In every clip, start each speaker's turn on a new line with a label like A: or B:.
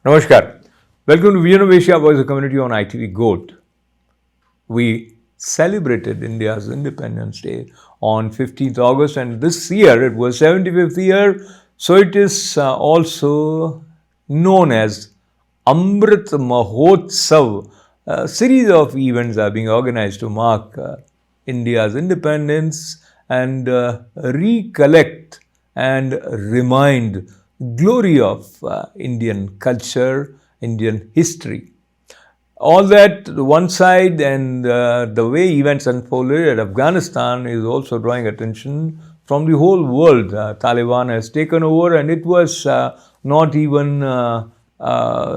A: Namaskar. Welcome to Vision of Asia Voice of Community on ITV Gold. We celebrated India's Independence Day on 15th August, and this year it was 75th year, so it is also known as Amrit Mahotsav. A series of events are being organized to mark India's independence and recollect and remind glory of Indian culture, Indian history. All that to one side, and the way events unfolded at Afghanistan is also drawing attention from the whole world. Taliban has taken over, and it was not even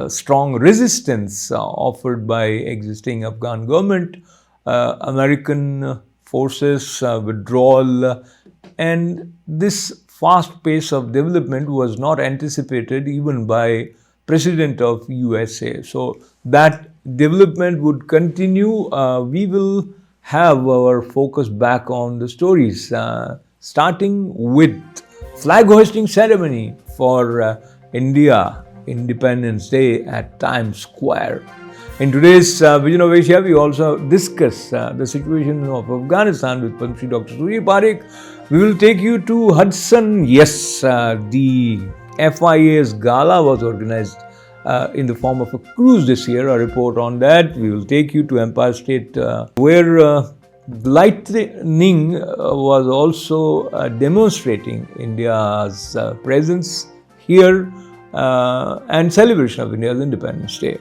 A: strong resistance offered by existing Afghan government. American forces withdrawal, and this fast pace of development was not anticipated even by President of USA. So that development would continue. We will have our focus back on the stories, starting with flag hoisting ceremony for India Independence Day at Times Square. In today's Vision of Asia, we also discuss the situation of Afghanistan with Padma Shri Dr. Surya Parekh. We will take you to Hudson. Yes, the FIA's gala was organized in the form of a cruise this year. A report on that. We will take you to Empire State, where lightning was also demonstrating India's presence here and celebration of India's Independence Day.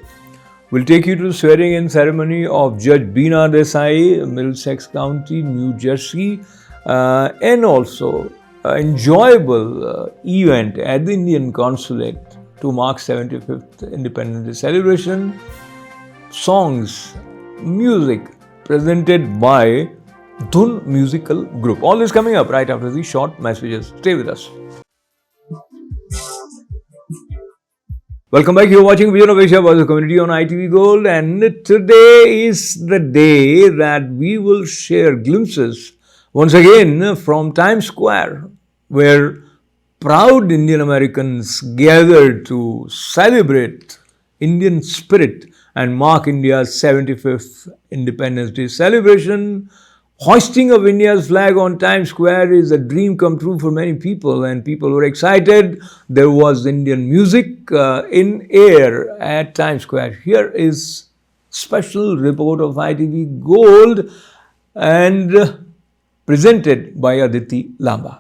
A: We'll take you to the swearing-in ceremony of Judge Beena Desai, Middlesex County, New Jersey, and also an enjoyable event at the Indian Consulate to mark 75th Independence Day celebration. Songs, music presented by Dhun Musical Group. All this coming up right after these short messages. Stay with us. Welcome back. You're watching Vision of Asia Voice of Community on ITV Gold, and today is the day that we will share glimpses once again from Times Square, where proud Indian Americans gathered to celebrate Indian spirit and mark India's 75th Independence Day celebration. Hoisting of India's flag on Times Square is a dream come true for many people, and people were excited. There was Indian music in air at Times Square. Here is special report of ITV Gold and presented by Aditi Lamba.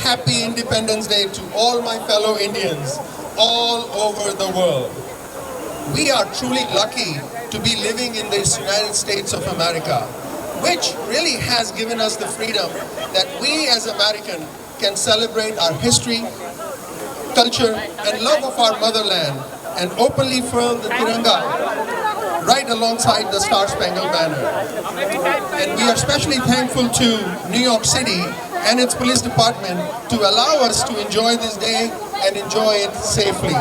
B: happy Independence Day to all my fellow Indians all over the world. We are truly lucky to be living in the United States of America, which really has given us the freedom that we as Americans can celebrate our history, culture, and love of our motherland and openly furl the Tiranga right alongside the Star Spangled Banner. And we are especially thankful to New York City and its police department to allow us to enjoy this day and enjoy it safely.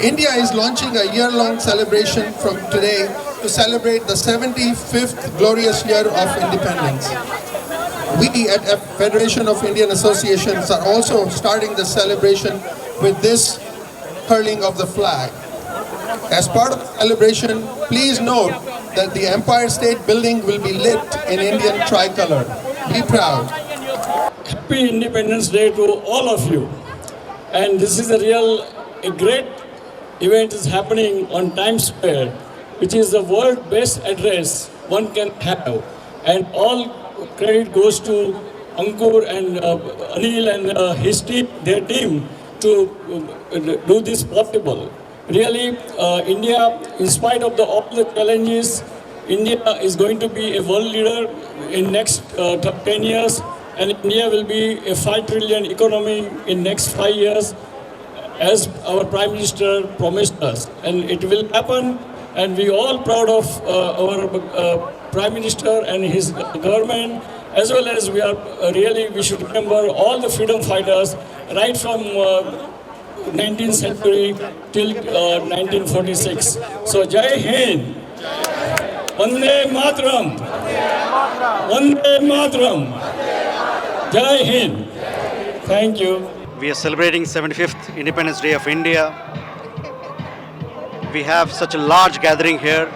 B: India is launching a year-long celebration from today to celebrate the 75th glorious year of independence. We at Federation of Indian Associations are also starting the celebration with this hurling of the flag. As part of the celebration, please note that the Empire State Building will be lit in Indian tricolor. Be proud.
C: Happy Independence Day to all of you. And this is a great event is happening on Times Square, which is the world best address one can have. And all credit goes to Ankur and Anil and his team, their team, to do this possible. Really, India, in spite of all the challenges, India is going to be a world leader in next 10 years, and India will be a 5 trillion economy in next 5 years, as our Prime Minister promised us. And it will happen, and we all proud of our Prime Minister and his government, as well as we should remember all the freedom fighters right from 19th century till 1946. So Jai Hind, Vande Mataram, Vande Mataram, Jai Hind. Thank you.
D: We are celebrating 75th Independence Day of India. We have such a large gathering here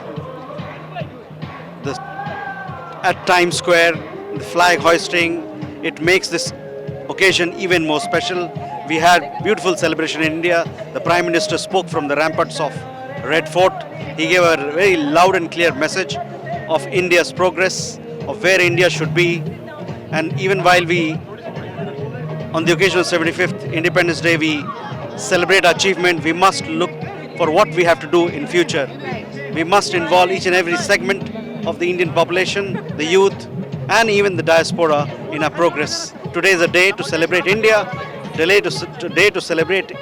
D: at Times Square, the flag hoisting. It makes this occasion even more special. We had beautiful celebration in India. The Prime Minister spoke from the ramparts of Red Fort. He gave a very loud and clear message of India's progress, of where India should be. And even while we, on the occasion of 75th Independence Day, we celebrate our achievement, we must look for what we have to do in future. We must involve each and every segment of the Indian population, the youth, and even the diaspora in our progress. Today is a day to celebrate India, today to celebrate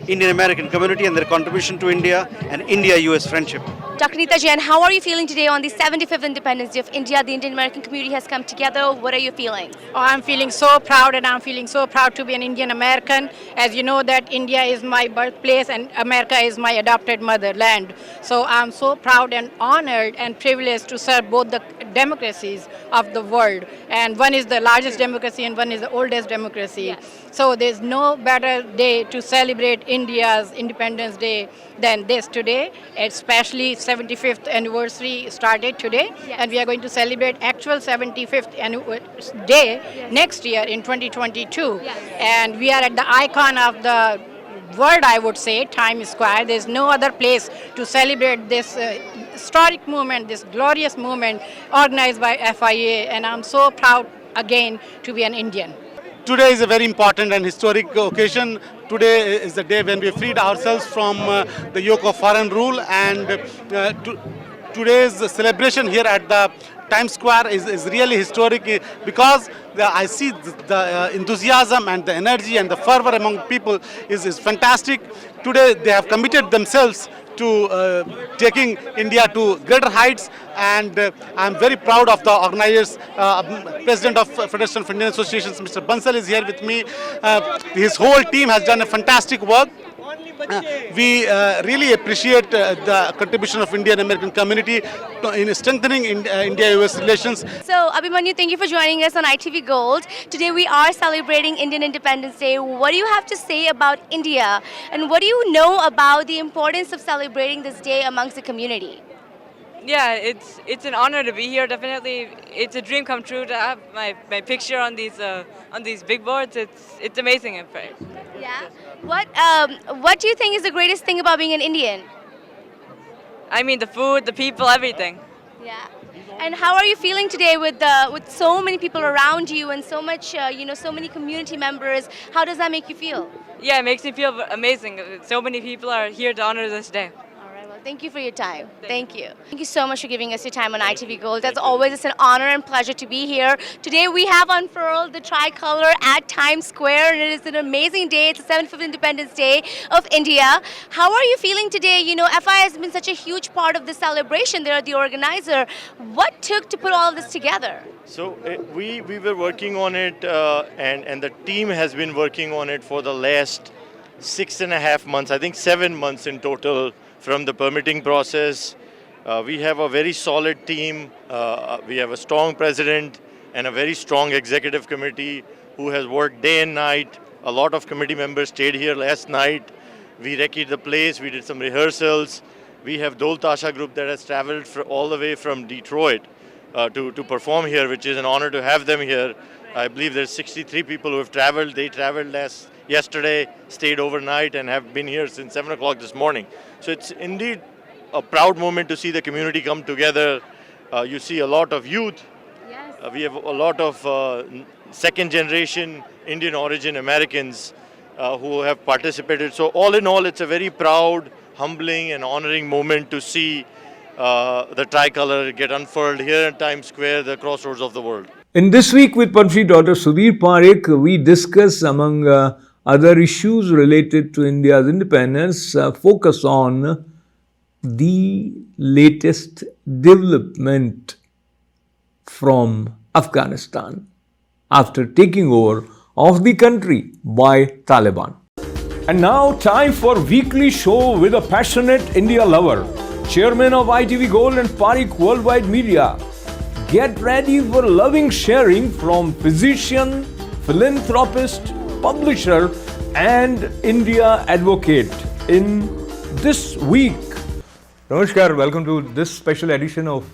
D: Indian American community and their contribution to India and India-US friendship.
E: Dr. Neeta Jain, how are you feeling today on the 75th Independence Day of India? The Indian American community has come together. What are you feeling?
F: Oh, I'm feeling so proud, and I'm feeling so proud to be an Indian American. As you know that India is my birthplace and America is my adopted motherland. So I'm so proud and honored and privileged to serve both the democracies of the world. And one is the largest democracy and one is the oldest democracy.
E: Yes.
F: So there's no better day to celebrate India's Independence Day than this today, especially 75th anniversary started today,
E: Yes.
F: and we are going to celebrate actual 75th day next year in 2022.
E: Yes.
F: And we are at the icon of the world, I would say, Times Square. There's no other place to celebrate this historic movement, this glorious movement organized by FIA, and I'm so proud again to be an Indian.
G: Today is a very important and historic occasion. Today is the day when we freed ourselves from the yoke of foreign rule, and today's celebration here at the Times Square is really historic because I see the enthusiasm and the energy and the fervor among people is fantastic. Today they have committed themselves to taking India to greater heights, and I'm very proud of the organizers. President of Federation of Indian Associations, Mr. Bansal, is here with me. His whole team has done a fantastic work. We really appreciate the contribution of Indian American community in strengthening India-US relations.
E: So, Abhimanyu, thank you for joining us on ITV Gold. Today we are celebrating Indian Independence Day. What do you have to say about India? And what do you know about the importance of celebrating this day amongst the community?
H: Yeah, it's an honor to be here. Definitely, it's a dream come true to have my picture on these big boards. It's amazing, in fact.
E: Yeah. What do you think is the greatest thing about being an Indian?
H: I mean, the food, the people, everything.
E: Yeah. And how are you feeling today with so many people around you and so much, so many community members? How does that make you feel?
H: Yeah, it makes me feel amazing. So many people are here to honor this day.
E: All right, well, thank you for your time. Thank you. Thank you so much for giving us your time on ITV Gold. As always, it's an honor and pleasure to be here. Today we have unfurled the tricolor at Times Square, and it is an amazing day. It's the 75th Independence Day of India. How are you feeling today? FI has been such a huge part of the celebration. They're the organizer. What took to put all of this together?
I: So we were working on it, and the team has been working on it for the last 6.5 months, I think 7 months in total, from the permitting process. We have a very solid team. We have a strong president and a very strong executive committee who has worked day and night. A lot of committee members stayed here last night. We recce'd the place, we did some rehearsals. We have Dol Tasha group that has traveled all the way from Detroit to perform here, which is an honor to have them here. I believe there's 63 people who have traveled. They traveled yesterday, stayed overnight, and have been here since 7 o'clock this morning. So it's indeed a proud moment to see the community come together. You see a lot of youth.
E: Yes.
I: We have a lot of second generation Indian origin Americans who have participated. So all in all, it's a very proud, humbling and honoring moment to see the tricolor get unfurled here at Times Square, the crossroads of the world.
A: In this week with Padma Shri Dr. Sudhir Parekh, we discuss among other issues related to India's independence, focus on the latest development from Afghanistan after taking over of the country by Taliban. And now time for weekly show with a passionate India lover, chairman of ITV Gold and Parekh Worldwide Media. Get ready for loving sharing from physician, philanthropist, publisher and India advocate in this week. Namaskar, welcome to this special edition of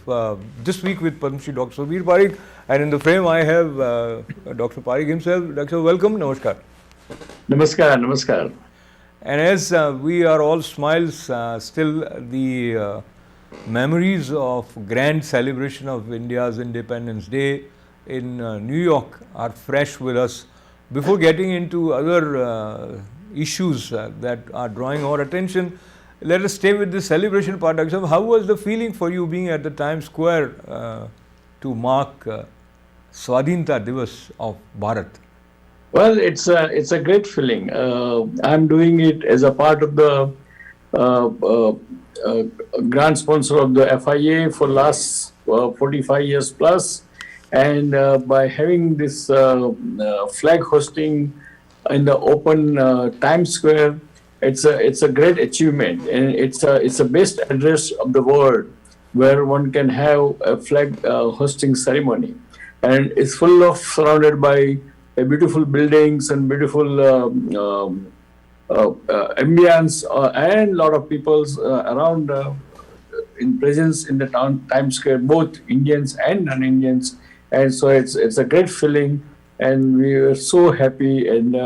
A: This Week with Padma Shri Dr. Sudhir Parekh, and in the frame I have Dr. Parekh himself. Doctor, welcome, namaskar.
J: Namaskar, namaskar.
A: And as we are all smiles, still the memories of grand celebration of India's Independence Day in New York are fresh with us. Before getting into other issues that are drawing our attention, let us stay with the celebration part. Dr. How was the feeling for you being at the Times Square to mark Swadhinta Divas of Bharat?
J: Well, it's a great feeling. I'm doing it as a part of the grand sponsor of the FIA for last 45 years plus, and by having this flag hosting in the open Times Square, it's a great achievement, and it's a best address of the world where one can have a flag hosting ceremony, and it's full of surrounded by beautiful buildings and beautiful ambience and a lot of people around in presence in the Times Square, both Indians and non-Indians, and so it's a great feeling, and we are so happy and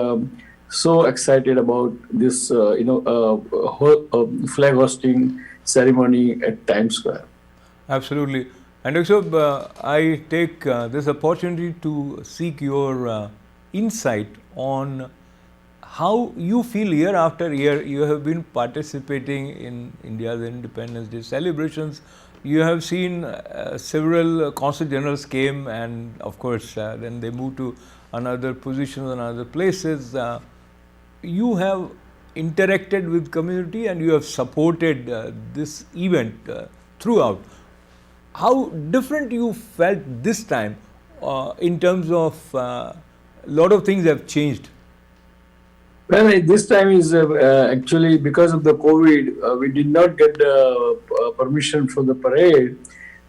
J: so excited about this flag hosting ceremony at Times Square.
A: Absolutely. And also, I take this opportunity to seek your insight on how you feel year after year. You have been participating in India's Independence Day celebrations. You have seen several consul generals came, and of course then they moved to another positions and other places. You have interacted with community and you have supported this event throughout. How different you felt this time in terms of lot of things have changed?
J: Well, this time is actually because of the COVID, we did not get permission for the parade,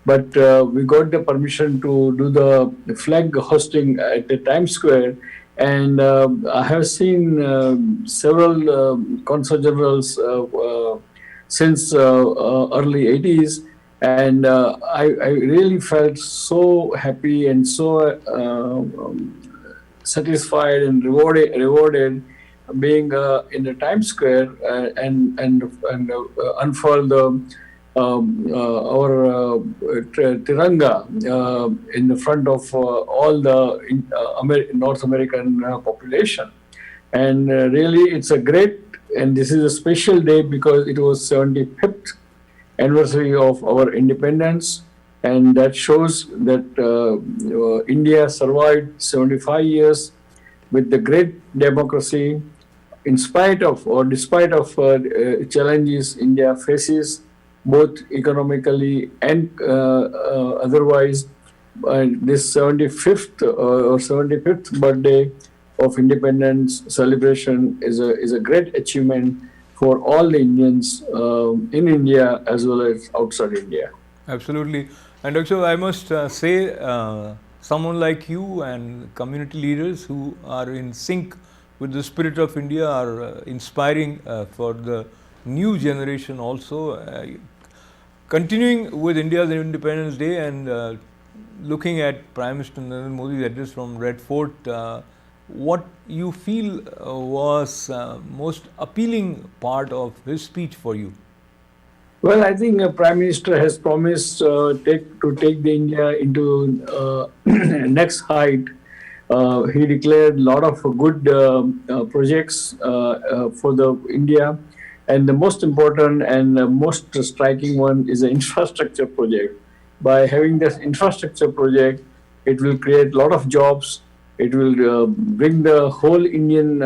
J: but we got the permission to do the flag hosting at the Times Square. And I have seen several consul generals since early 80s. And I really felt so happy and so satisfied and rewarded being in the Times Square and unfurl the Tiranga in the front of all the North American population. And really, it's a great, and this is a special day because it was 75th anniversary of our independence, and that shows that India survived 75 years with the great democracy, in spite of or despite of challenges India faces, both economically and otherwise. This 75th or 75th birthday of independence celebration is a great achievement for all the Indians in India as well as outside India.
A: Absolutely. And also, I must say, someone like you and community leaders who are in sync with the spirit of India are inspiring for the new generation also. Continuing with India's Independence Day and looking at Prime Minister Narendra Modi's address from Red Fort, what you feel was most appealing part of his speech for you?
J: Well, I think Prime Minister has promised to take the India into next height. He declared a lot of good projects for the India, and the most important and most striking one is the infrastructure project. By having this infrastructure project, it will create a lot of jobs. It will bring the whole Indian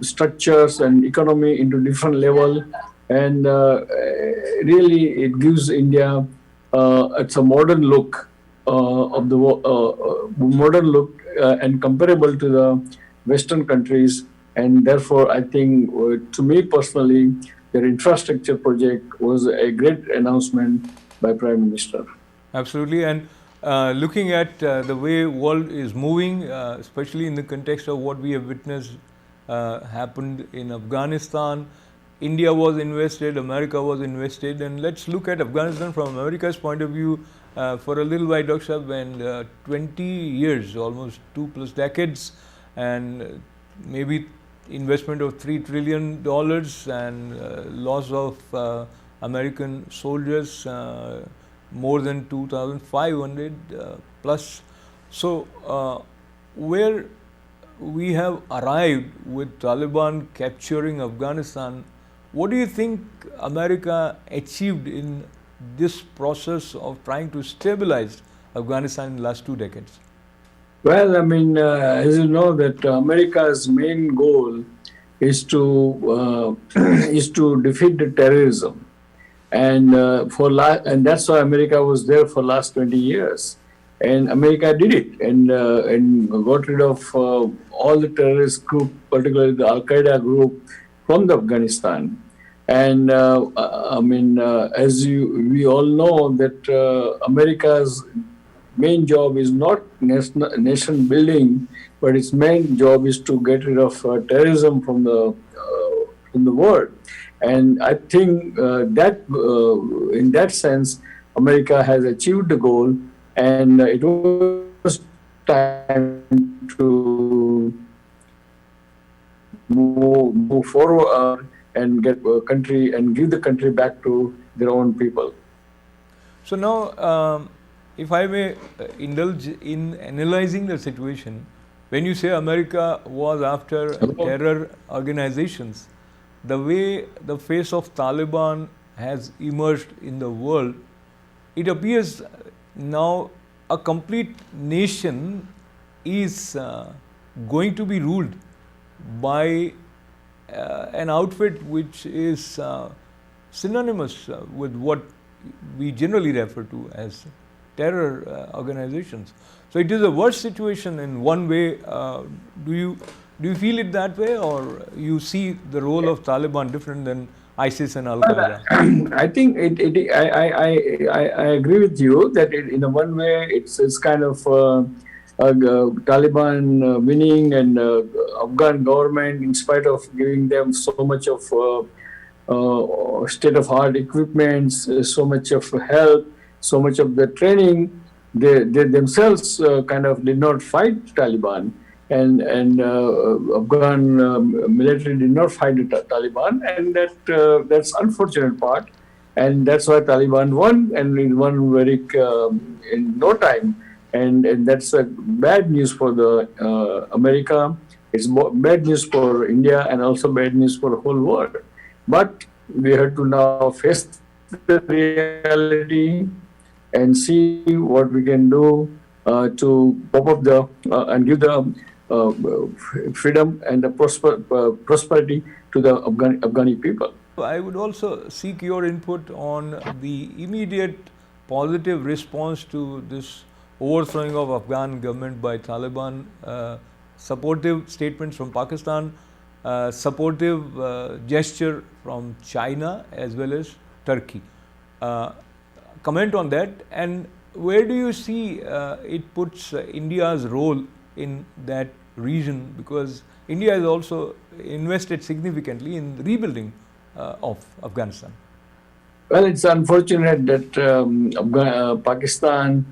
J: structures and economy into different level. And really, it gives India it's a modern look of the modern look and comparable to the Western countries. And therefore, I think, to me personally, their infrastructure project was a great announcement by Prime Minister.
A: Absolutely. And looking at the way world is moving, especially in the context of what we have witnessed happened in Afghanistan, India was invested, America was invested, and let's look at Afghanistan from America's point of view for a little while, Dr. Sahab, and 20 years, almost 2+ decades, and maybe investment of $3 trillion and loss of American soldiers, more than 2,500 plus. So, where we have arrived with Taliban capturing Afghanistan, what do you think America achieved in this process of trying to stabilize Afghanistan in the last 2 decades?
J: Well, I mean, as you know, that America's main goal is to defeat the terrorism, and that's why America was there for last 20 years, and America did it, and got rid of all the terrorist group, particularly the Al Qaeda group, from the Afghanistan. And I mean, as we all know that America's main job is not nation building, but its main job is to get rid of terrorism from the world. And I think that in that sense, America has achieved the goal, and it was time to move forward and get a country and give the country back to their own people.
A: So now, if I may indulge in analyzing the situation, when you say America was after terror organizations, the way the face of Taliban has emerged in the world, it appears now a complete nation is going to be ruled by an outfit which is synonymous with what we generally refer to as terror organizations. So it is a worse situation in one way. Do you feel it that way, or you see the role of Taliban different than ISIS and Al Qaeda?
J: I think I agree with you that in a one way it's kind of Taliban winning, and Afghan government, in spite of giving them so much of state-of-art equipments, so much of help, so much of the training, they themselves kind of did not fight Taliban, and Afghan military did not fight the Taliban, and that's unfortunate part. and that's why Taliban won, and it won very in no time. And that's a bad news for the America. It's bad news for India and also bad news for the whole world. But we have to now face the reality and see what we can do to pop up the and give the freedom and the prosperity to the Afghani people.
A: I would also seek your input on the immediate positive response to this overthrowing of Afghan government by Taliban, supportive statements from Pakistan, supportive gesture from China as well as Turkey. Comment on that, and where do you see it puts India's role in that region, because India has also invested significantly in rebuilding of Afghanistan.
J: Well, it's unfortunate that Pakistan,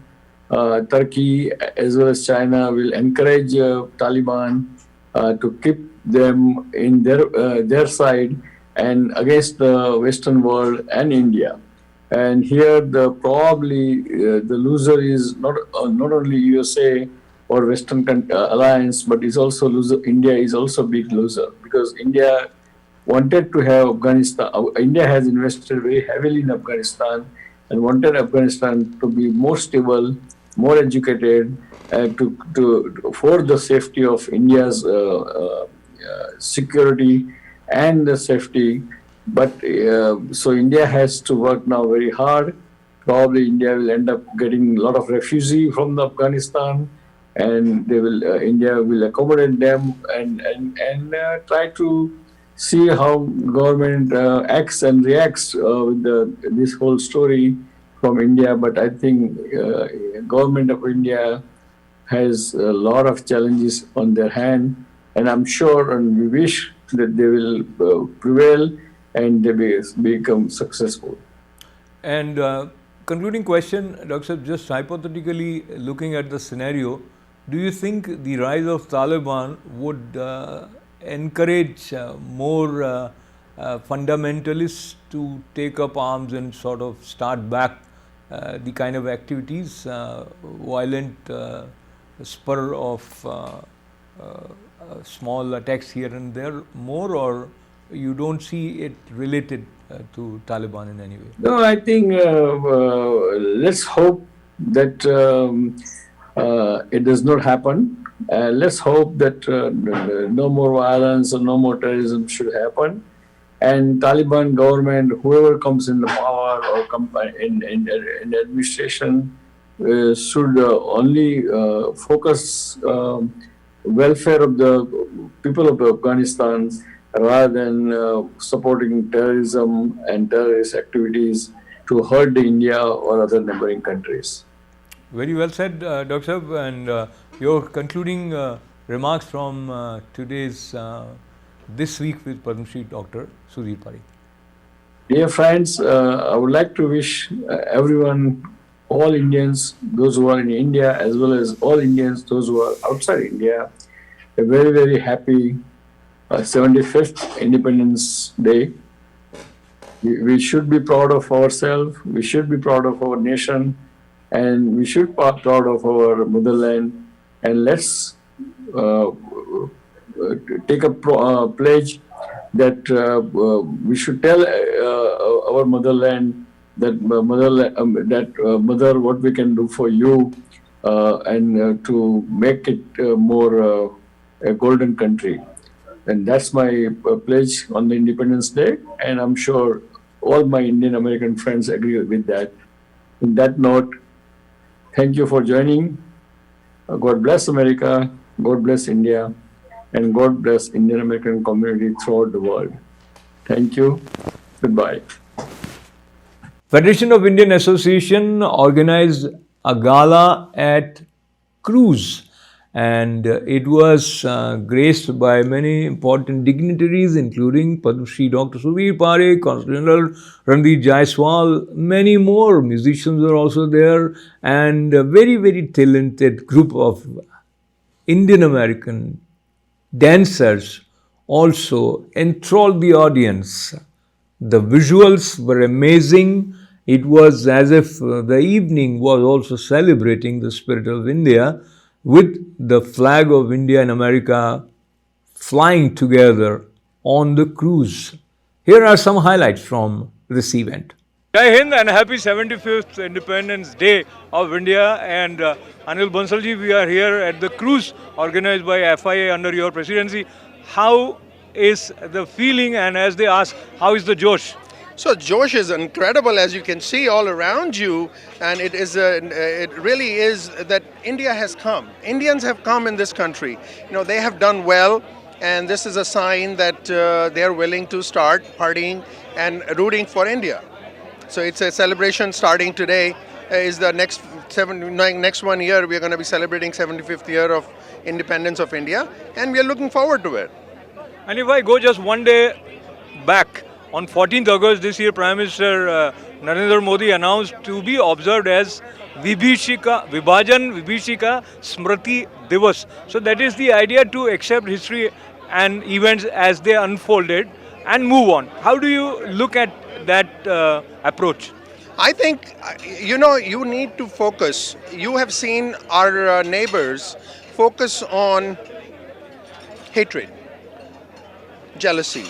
J: Turkey, as well as China will encourage Taliban to keep them in their side and against the Western world and India. And here, probably the loser is not only USA or Western alliance, but is also loser. India is also a big loser, because India wanted to have Afghanistan. India has invested very heavily in Afghanistan and wanted Afghanistan to be more stable, more educated, for the safety of India's security and the safety. But so India has to work now very hard. Probably India will end up getting a lot of refugees from Afghanistan, and India will accommodate them and try to see how government acts and reacts with this whole story from India. But I think government of India has a lot of challenges on their hand, and I'm sure and we wish that they will prevail and they become successful.
A: And concluding question, Dr. Saab, just hypothetically looking at the scenario, do you think the rise of Taliban would encourage more fundamentalists to take up arms and sort of start back the kind of activities, violent spur of small attacks here and there more, or you don't see it related to Taliban in any way?
J: No, I think let's hope that it does not happen. Let's hope that no more violence or no more terrorism should happen. And Taliban government, whoever comes in the power or in administration, should only focus welfare of the people of Afghanistan, rather than supporting terrorism and terrorist activities to hurt India or other neighboring countries.
A: Very well said, Dr. Saab, and your concluding remarks from today's This Week with Padma Shri Dr. Sudhir Parikh.
J: Dear friends, I would like to wish everyone, all Indians, those who are in India, as well as all Indians, those who are outside India, a very, very happy 75th Independence Day. We should be proud of ourselves, we should be proud of our nation, and we should be proud of our motherland. And let's take a pledge that we should tell our motherland that mother, what we can do for you, and to make it more a golden country. And that's my pledge on the Independence Day, and I'm sure all my Indian American friends agree with that. On that note, thank you for joining. God bless America, God bless India, and God bless Indian American community throughout the world. Thank you. Goodbye.
A: Federation of Indian Association organized a gala at Cruise, and it was graced by many important dignitaries, including Padma Shri Dr. Sudhir Parikh, Consul General Ranveer Jaiswal, many more. Musicians were also there, and a very, very talented group of Indian American dancers also enthralled the audience. The visuals were amazing. It was as if the evening was also celebrating the spirit of India with the flag of India and America flying together on the cruise. Here are some highlights from this event.
K: Jai Hind and happy 75th Independence Day of India. And Anil Bansalji, we are here at the cruise organized by FIA under your presidency. How is the feeling, and as they ask, how is the Josh?
B: So Josh is incredible, as you can see all around you, and it really is that India has come. Indians have come in this country. They have done well, and this is a sign that they are willing to start partying and rooting for India. So it's a celebration starting today. Is the next 1 year we are going to be celebrating 75th year of independence of India, and we are looking forward to it.
K: And if I go just one day back, on 14th August this year, Prime Minister Narendra Modi announced to be observed as Vibhajan Vibhishika Smriti Divas. So that is the idea, to accept history and events as they unfolded and move on. How do you look at that approach?
B: I think, you need to focus. You have seen our neighbors focus on hatred, jealousy,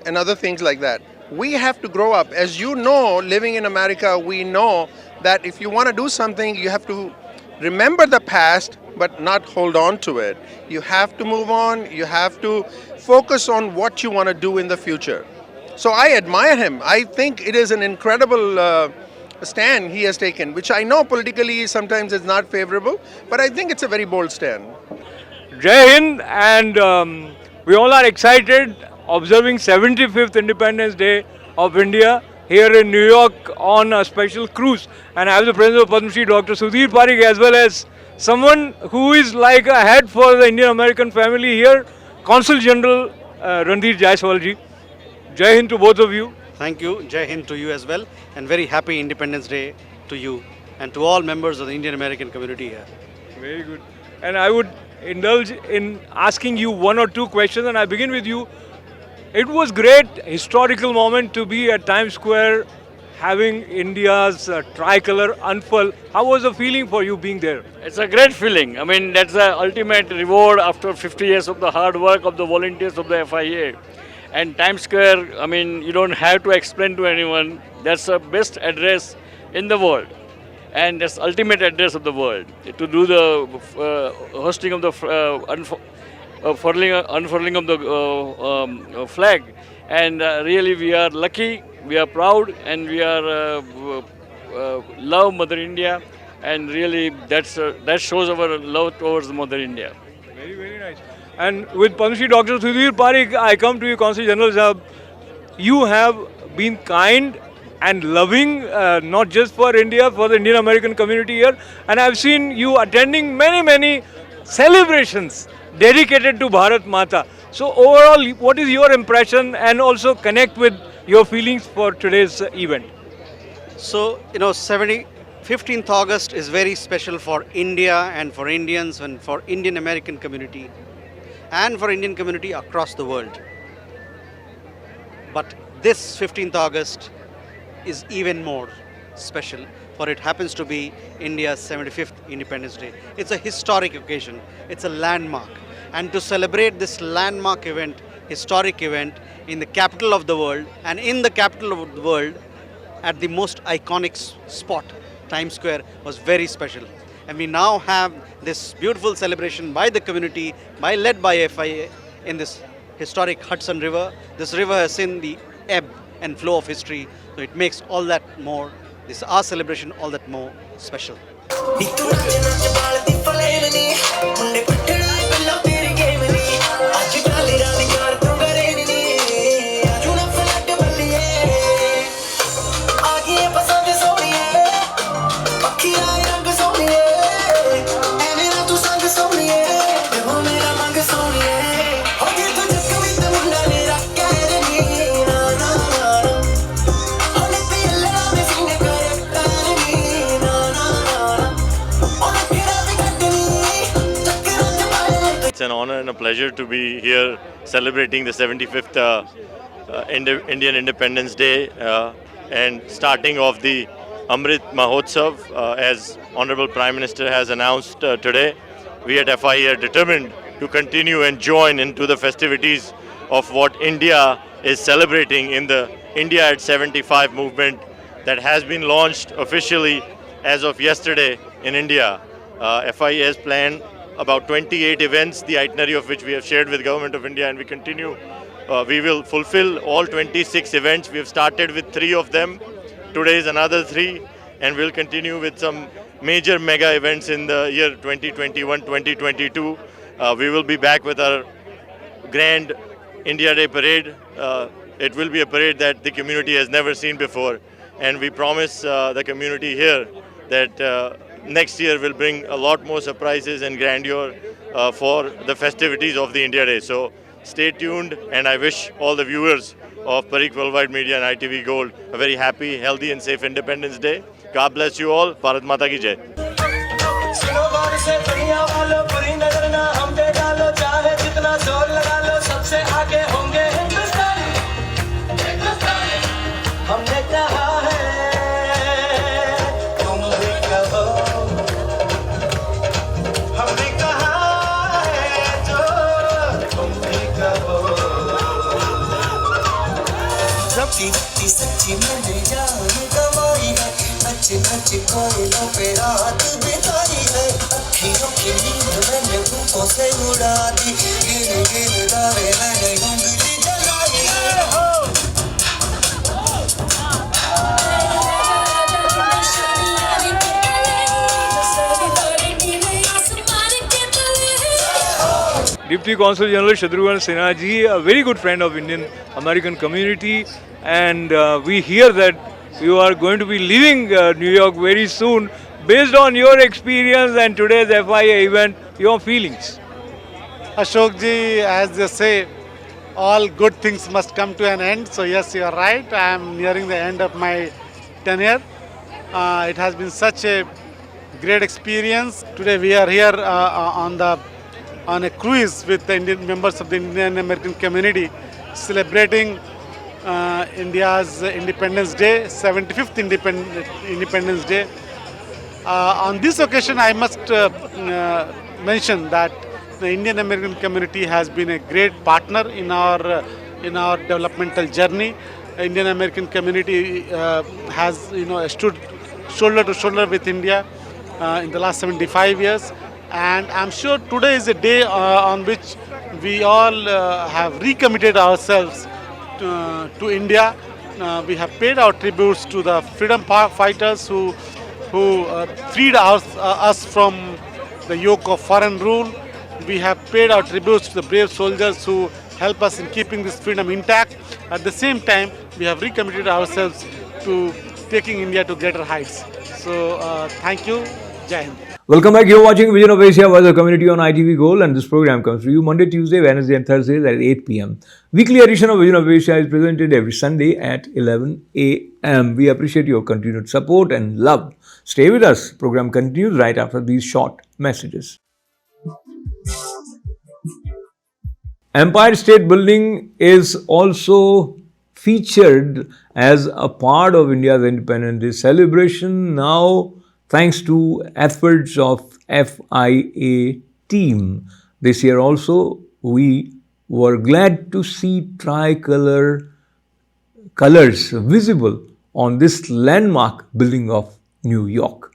B: and other things like that. We have to grow up. As you know, living in America, we know that if you want to do something, you have to remember the past, but not hold on to it. You have to move on. You have to focus on what you want to do in the future. So I admire him. I think it is an incredible stand he has taken, which I know politically sometimes is not favorable, but I think it's a very bold stand.
K: Jai Hind, and we all are excited observing 75th Independence Day of India here in New York on a special cruise. And I have the presence of Padma Shri Dr. Sudhir Parikh, as well as someone who is like a head for the Indian American family here, Consul General Randir Jaiswal ji. Jai Hind to both of you.
D: Thank you. Jai Hind to you as well. And very happy Independence Day to you and to all members of the Indian American community here.
K: Very good. And I would indulge in asking you one or two questions, and I begin with you. It was great historical moment to be at Times Square having India's tricolor unfurl. How was the feeling for you being there?
C: It's a great feeling. I mean, that's the ultimate reward after 50 years of the hard work of the volunteers of the FIA. And Times Square, I mean, you don't have to explain to anyone. That's the best address in the world. And that's the ultimate address of the world. To do the hosting of the unfurling of the flag. And really we are lucky, we are proud, and we are love Mother India. And really that shows our love towards Mother India.
K: Very, very nice. And with Padma Shri Dr. Sudhir Parikh, I come to you, Consul General Sahab. You have been kind and loving, not just for India, for the Indian American community here. And I've seen you attending many celebrations dedicated to Bharat Mata. So overall, what is your impression, and also connect with your feelings for today's event?
D: So, 15th August is very special for India and for Indians and for Indian American community and for Indian community across the world. But this 15th August is even more special, for it happens to be India's 75th Independence Day. It's a historic occasion. It's a landmark. And to celebrate this landmark event, historic event, in the capital of the world, and in the capital of the world, at the most iconic spot, Times Square, was very special. And we now have this beautiful celebration by the community, led by FIA, in this historic Hudson River. This river has seen the ebb and flow of history, so it makes all that more, our celebration all that more special.
I: It's an honor and a pleasure to be here celebrating the 75th Indian Independence Day and starting of the Amrit Mahotsav, as Honorable Prime Minister has announced today. We at FI are determined to continue and join into the festivities of what India is celebrating in the India at 75 movement that has been launched officially as of yesterday in India. FI has planned about 28 events, the itinerary of which we have shared with Government of India, and we continue. We will fulfill all 26 events. We have started with 3 of them. Today is another 3, and we'll continue with some major mega events in the year 2021-2022. We will be back with our grand India Day parade. It will be a parade that the community has never seen before, and we promise the community here that next year will bring a lot more surprises and grandeur for the festivities of the India Day. So stay tuned, and I wish all the viewers of Parikh Worldwide Media and ITV Gold a very happy, healthy and safe Independence Day. God bless you all. Bharat Mata ki Jai.
L: सच्ची मैंने जान गवाई है, नच नच कोयलों पे रात बिताई है, अखियों की नींद मैंने भूखों से उड़ा दी, गिन गिन दावे मैंने उंगली जलाई है हो।
K: Deputy Consul General Shatrughan Sinha ji, a very good friend of Indian American community, and we hear that you are going to be leaving New York very soon. Based on your experience and today's FIA event, your feelings?
G: Ashok ji, as they say, all good things must come to an end. So yes, you are right. I am nearing the end of my tenure. It has been such a great experience. Today we are here on a cruise with the Indian members of the Indian American community, celebrating India's Independence Day, 75th Independence Day. On this occasion, I must mention that the Indian American community has been a great partner in our developmental journey. Indian American community has stood shoulder to shoulder with India in the last 75 years. And I'm sure today is a day on which we all have recommitted ourselves to India. We have paid our tributes to the freedom fighters who freed us from the yoke of foreign rule. We have paid our tributes to the brave soldiers who help us in keeping this freedom intact. At the same time, we have recommitted ourselves to taking India to greater heights. So thank you. Jai Hind.
A: Welcome back. You're watching Vision of Asia Voice of Community on ITV Gold, and this program comes to you Monday, Tuesday, Wednesday and Thursdays at 8 p.m. Weekly edition of Vision of Asia is presented every Sunday at 11 a.m. We appreciate your continued support and love. Stay with us. Program continues right after these short messages. Empire State Building is also featured as a part of India's Independence Day celebration now, thanks to efforts of FIA team. This year also, we were glad to see tricolor colors visible on this landmark building of New York.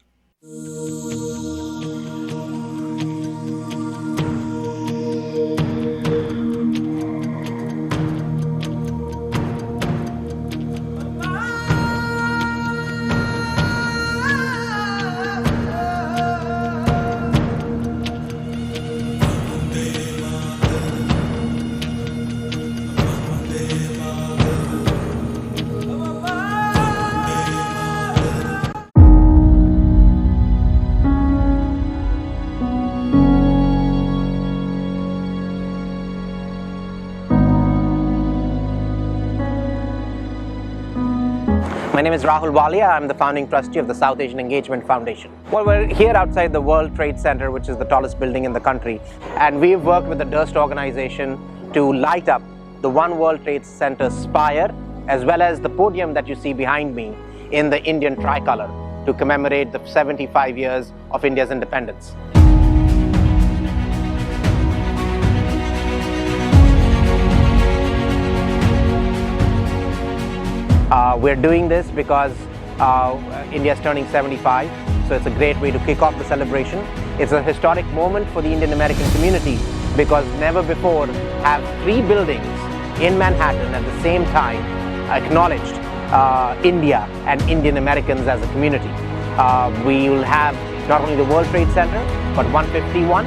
M: My name is Rahul Walia. I'm the founding trustee of the South Asian Engagement Foundation. Well, we're here outside the World Trade Center, which is the tallest building in the country, and we've worked with the Durst organization to light up the One World Trade Center spire, as well as the podium that you see behind me in the Indian tricolor to commemorate the 75 years of India's independence. We're doing this because India is turning 75, so it's a great way to kick off the celebration. It's a historic moment for the Indian American community because never before have 3 buildings in Manhattan at the same time acknowledged India and Indian Americans as a community. We will have not only the World Trade Center, but 151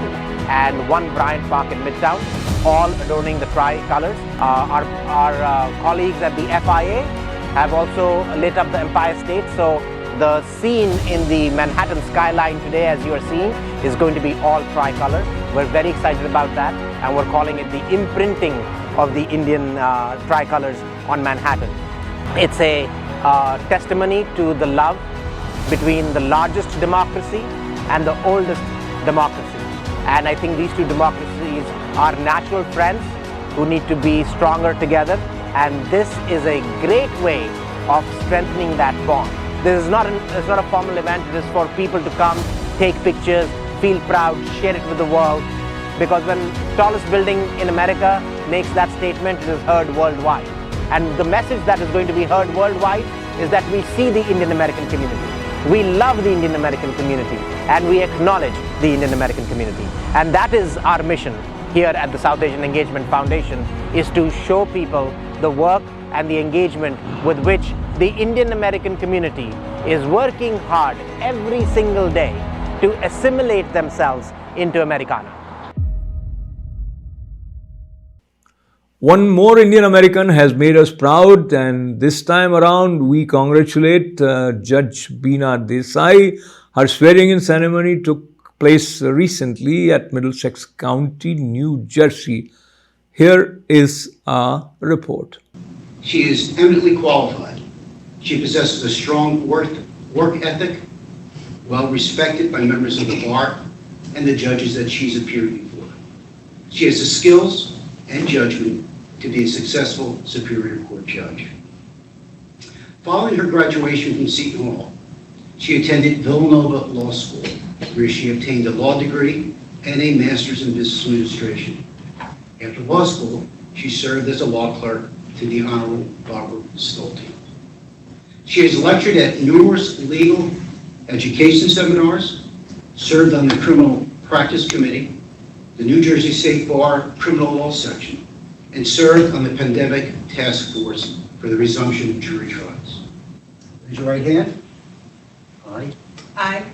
M: and 1 Bryant Park in Midtown, all adorning the tricolors. Our colleagues at the FIA have also lit up the Empire State, so the scene in the Manhattan skyline today, as you are seeing, is going to be all tricolor. We're very excited about that, and we're calling it the imprinting of the Indian tricolors on Manhattan. It's a testimony to the love between the largest democracy and the oldest democracy. And I think these 2 democracies are natural friends who need to be stronger together. And this is a great way of strengthening that bond. It's not a formal event. It is for people to come, take pictures, feel proud, share it with the world. Because when tallest building in America makes that statement, it is heard worldwide. And the message that is going to be heard worldwide is that we see the Indian American community. We love the Indian American community, and we acknowledge the Indian American community. And that is our mission here at the South Asian Engagement Foundation, is to show people the work and the engagement with which the Indian American community is working hard every single day to assimilate themselves into Americana.
A: One more Indian American has made us proud, and this time around we congratulate Judge Beena Desai. Her swearing-in ceremony took place recently at Middlesex County, New Jersey. Here is a report.
N: She is eminently qualified. She possesses a strong work ethic, well respected by members of the bar and the judges that she's appeared before. She has the skills and judgment to be a successful Superior Court judge. Following her graduation from Seton Hall, she attended Villanova Law School, where she obtained a law degree and a master's in business administration. After law school, she served as a law clerk to the Honorable Barbara Stolte. She has lectured at numerous legal education seminars, served on the Criminal Practice Committee, the New Jersey State Bar Criminal Law Section, and served on the Pandemic Task Force for the resumption of jury trials. Raise your right hand. I.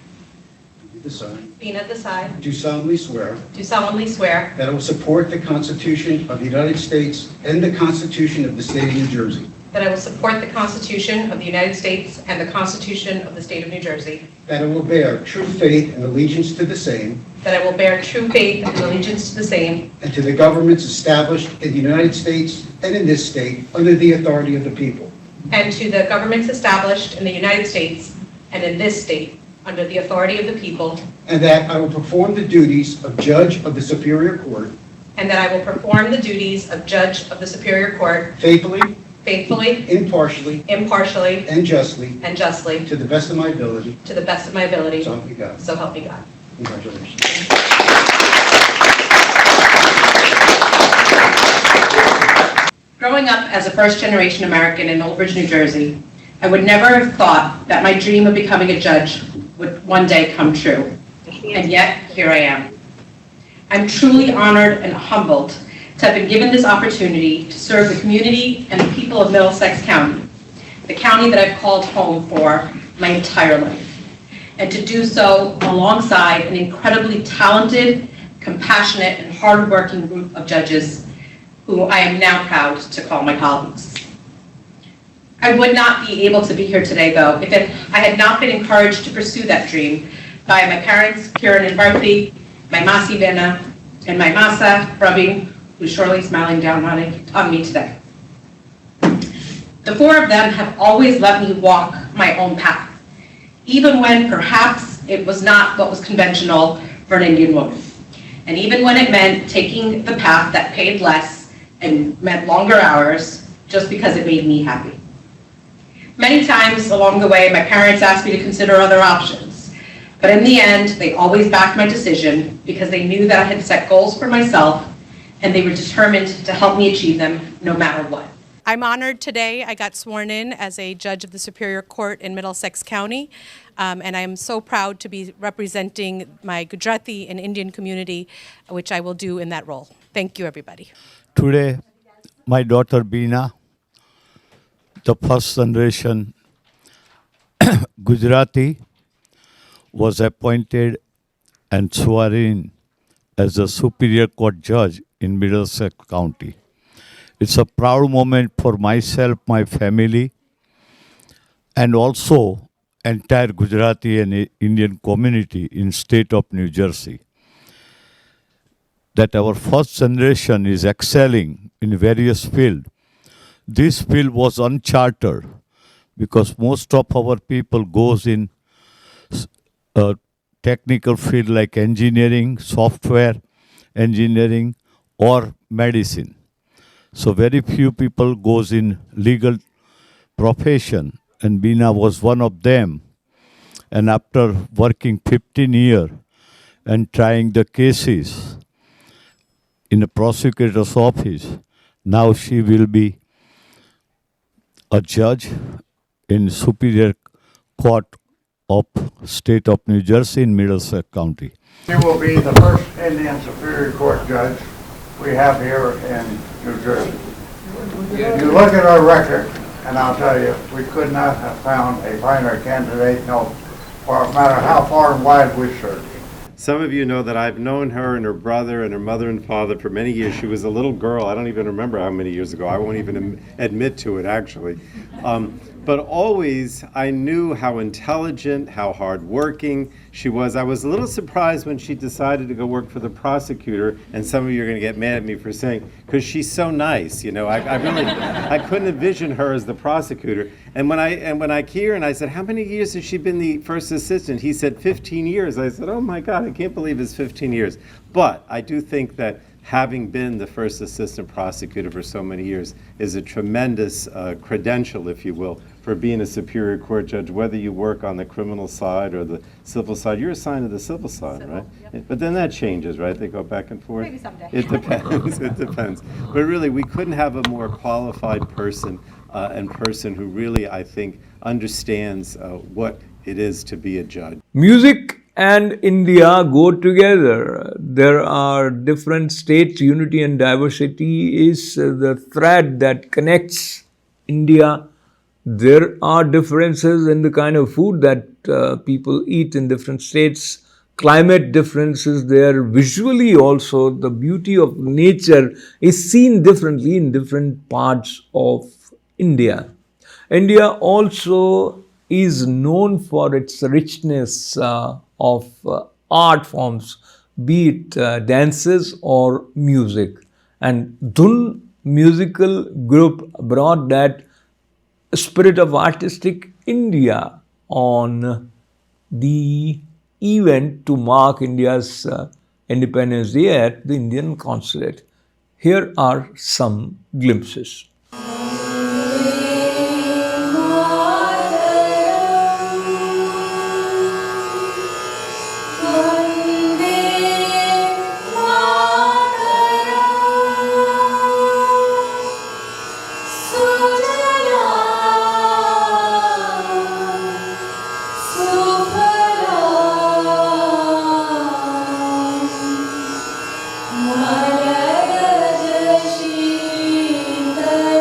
O: Beena Desai.
N: Do solemnly swear
O: Do solemnly swear
N: that I will support the Constitution of the United States and the Constitution of the State of New Jersey,
O: that I will support the Constitution of the United States and the Constitution of the State of New Jersey,
N: that I will bear true faith and allegiance to the same,
O: that I will bear true faith and allegiance to the same,
N: and to the governments established in the United States and in this state under the authority of the people,
O: and to the governments established in the United States and in this state under the authority of the people,
N: and that I will perform the duties of Judge of the Superior Court
O: and that I will perform the duties of Judge of the Superior Court
N: faithfully,
O: impartially,
N: and justly
O: to
N: the best of my ability.
O: the best of my ability,
N: So help me God.
O: so help me God.
N: Congratulations.
O: Growing up as a first-generation American in Old Bridge, New Jersey, I would never have thought that my dream of becoming a judge would one day come true. And yet, here I am. I'm truly honored and humbled to have been given this opportunity to serve the community and the people of Middlesex County, the county that I've called home for my entire life, and to do so alongside an incredibly talented, compassionate, and hardworking group of judges who I am now proud to call my colleagues. I would not be able to be here today, though, if I had not been encouraged to pursue that dream by my parents, Kiran and Bharti, my Masi Vena, and my Masa, Ravi, who's surely smiling down on me today. The four of them have always let me walk my own path, even when perhaps it was not what was conventional for an Indian woman, and even when it meant taking the path that paid less and meant longer hours just because it made me happy. Many times along the way, my parents asked me to consider other options, but in the end, they always backed my decision because they knew that I had set goals for myself and they were determined to help me achieve them no matter what.
P: I'm honored today. I got sworn in as a judge of the Superior Court in Middlesex County, and I am so proud to be representing my Gujarati and Indian community, which I will do in that role. Thank you, everybody.
Q: Today, my daughter Beena, the first generation Gujarati, was appointed and sworn in as a Superior Court judge in Middlesex County. It's a proud moment for myself, my family, and also entire Gujarati and Indian community in state of New Jersey. That our first generation is excelling in various fields. This field was uncharted because most of our people goes in technical field like engineering, software engineering, or medicine. So very few people goes in legal profession, and Beena was one of them. And after working 15 years and trying the cases in the prosecutor's office, now she will be a judge in Superior Court of State of New Jersey in Middlesex County.
R: She will be the first Indian Superior Court judge we have here in New Jersey. You look at our record, and I'll tell you, we could not have found a finer candidate, no matter how far and wide we searched.
S: Some of you know that I've known her and her brother and her mother and father for many years. She was a little girl. I don't even remember how many years ago. I won't even admit to it, actually. But always, I knew how intelligent, how hardworking she was. I was a little surprised when she decided to go work for the prosecutor, and some of you are going to get mad at me for saying, because she's so nice, you know. I couldn't envision her as the prosecutor. And when I hear and I said, how many years has she been the first assistant? He said 15 years. I said, oh my God, I can't believe it's 15 years. But I do think that having been the first assistant prosecutor for so many years is a tremendous credential, if you will, for being a Superior Court judge, whether you work on the criminal side or the civil side. You're assigned to the civil side, right? Yep. But then that changes, right? They go back and forth.
P: Maybe someday.
S: It depends. It depends. But really, we couldn't have a more qualified person who really, I think, understands what it is to be a judge.
A: Music and India go together. There are different states. Unity and diversity is the thread that connects India. There are differences in the kind of food that people eat in different states. Climate differences there. Visually also, the beauty of nature is seen differently in different parts of India. India also is known for its richness of art forms, be it dances or music. And Dhun musical group brought that spirit of artistic India on the event to mark India's Independence Day at the Indian Consulate. Here are some glimpses.
L: Shri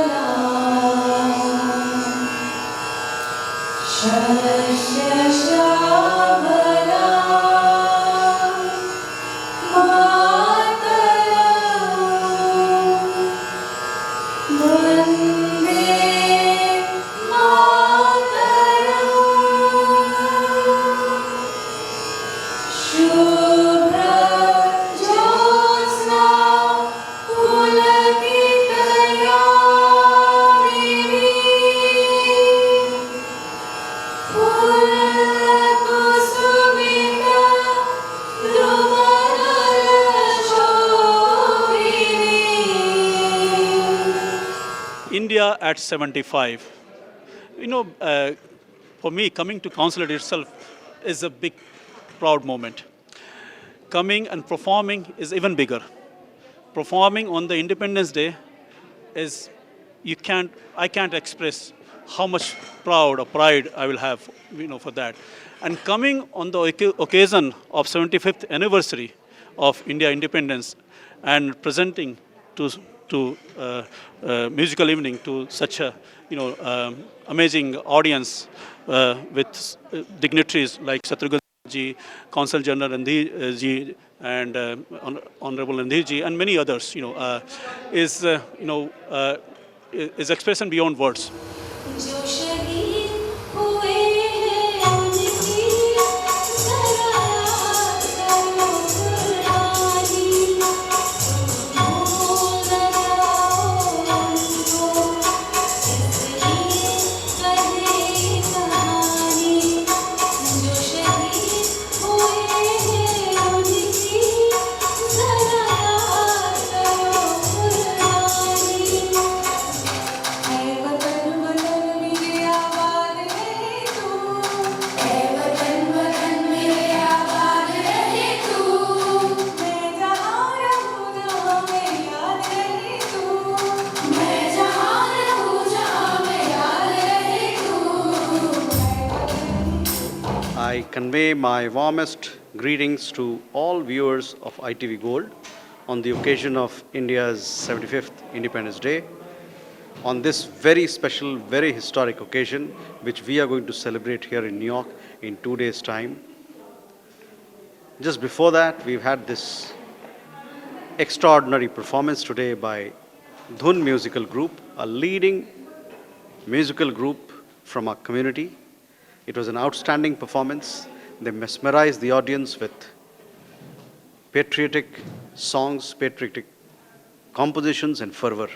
T: India at 75. You know, for me, coming to consulate itself is a big, proud moment. Coming and performing is even bigger. Performing on the Independence Day is, I can't express how much proud or pride I will have, for that. And coming on the occasion of 75th anniversary of India independence and presenting to musical evening to such a amazing audience with dignitaries like Shatrughan ji, Consul General Randhir ji, and Honorable Randhir ji, and many others, is expression beyond words.
D: I convey my warmest greetings to all viewers of ITV Gold on the occasion of India's 75th Independence Day. On this very special, very historic occasion, which we are going to celebrate here in New York in 2 days' time. Just before that, we've had this extraordinary performance today by Dhun Musical Group, a leading musical group from our community. It was an outstanding performance. They mesmerized the audience with patriotic songs, patriotic compositions and fervor.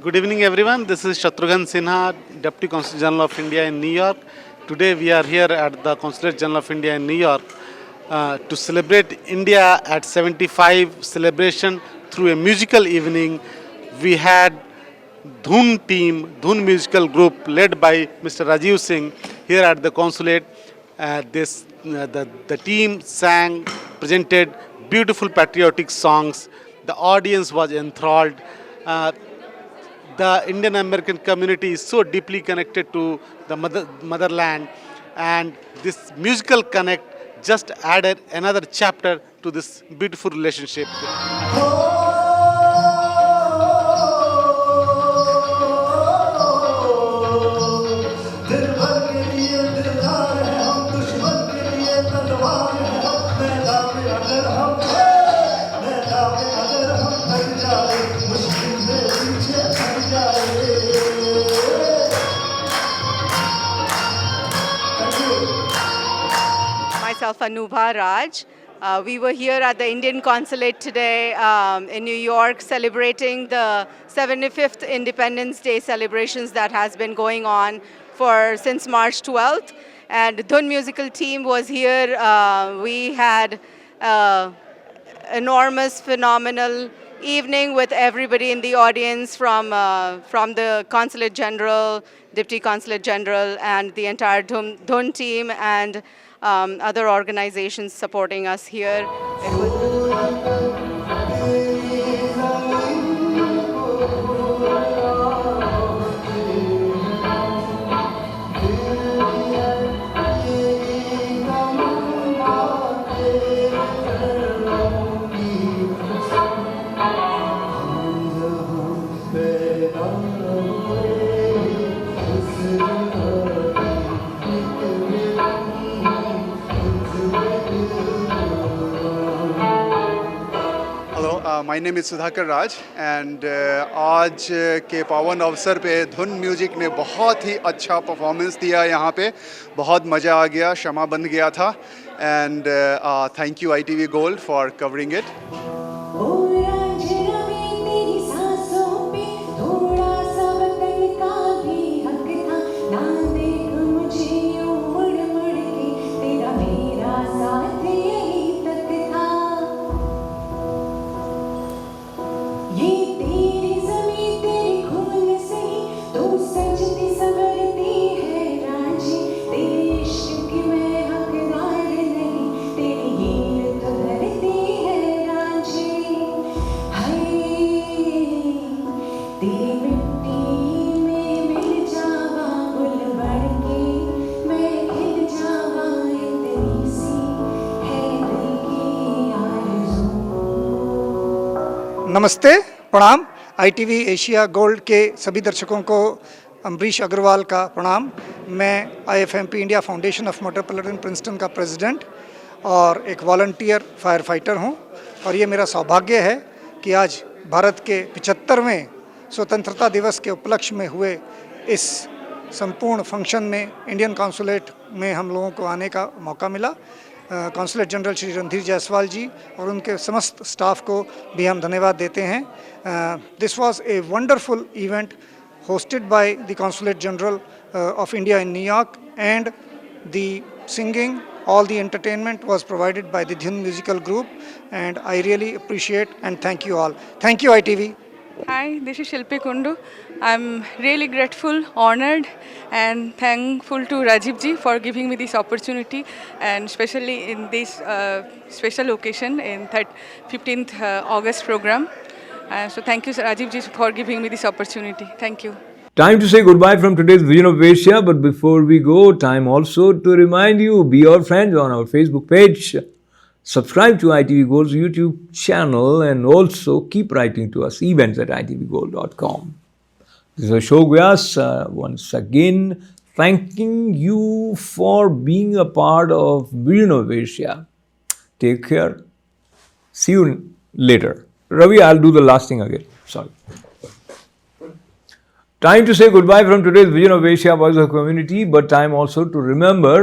G: Good evening, everyone. This is Shatrughan Sinha, Deputy Consul General of India in New York. Today we are here at the Consulate General of India in New York to celebrate India at 75 celebration through a musical evening. We had Dhun team, Dhun musical group led by Mr. Rajiv Singh here at the consulate. The team sang, presented beautiful patriotic songs. The audience was enthralled. The Indian American community is so deeply connected to the motherland, and this musical connect just added another chapter to this beautiful relationship.
U: Myself, Anubha Raj. We were here at the Indian Consulate today in New York celebrating the 75th Independence Day celebrations that has been going on since March 12th. And the Dhun musical team was here. We had enormous, phenomenal evening with everybody in the audience from the Consulate General, Deputy Consulate General, and the entire Dhun team, and other organizations supporting us here.
F: My name is Sudhakar Raj and आज के पावन अवसर पे धुन music ने बहुत ही अच्छा performance दिया यहाँ पे, बहुत मज़ा आ गया, शमा बन गया था and thank you ITV gold for covering it.
V: नमस्ते, प्रणाम। ITV एशिया गोल्ड के सभी दर्शकों को अम्बरीश अग्रवाल का प्रणाम। मैं IFMP India foundation of metropolitan Princeton का प्रेसिडेंट और एक वॉलंटियर फायर फाइटर हूँ और ये मेरा सौभाग्य है कि आज भारत के 75वें स्वतंत्रता दिवस के उपलक्ष्य में हुए इस संपूर्ण फंक्शन में इंडियन कॉन्सुलेट में हम लोगों को आने का मौका मिला। कॉन्सुलेट जनरल श्री रणधीर जायसवाल जी और उनके समस्त स्टाफ को भी हम धन्यवाद देते हैं। This was a wonderful event hosted by the Consulate General of India in New York, and the singing, all the entertainment was provided by the Dhun musical group, and I really appreciate and thank you all. Thank you ITV.
W: Hi, this is Shilpi Kundu. I'm really grateful, honored and thankful to Rajiv ji for giving me this opportunity, and especially in this special occasion in 15th August program. So thank you Rajiv ji for giving me this opportunity. Thank you.
A: Time to say goodbye from today's Vision of Asia, but before we go, time also to remind you, be our friends on our Facebook page. Subscribe to ITV Gold's YouTube channel and also keep writing to us, events at itvgold.com. This is Ashok Vyas, once again thanking you for being a part of Vision of Asia. Take care. See you later. Ravi, I'll do the last thing again. Sorry. Time to say goodbye from today's Vision of Asia Voice of Community, but time also to remember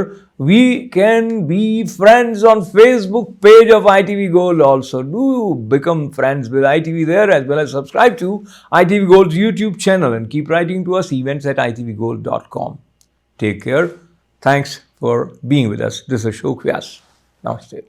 A: we can be friends on Facebook page of ITV Gold also. Do become friends with ITV there, as well as subscribe to ITV Gold's YouTube channel and keep writing to us, events at itvgold.com. Take care. Thanks for being with us. This is Ashok Vyas. Namaste.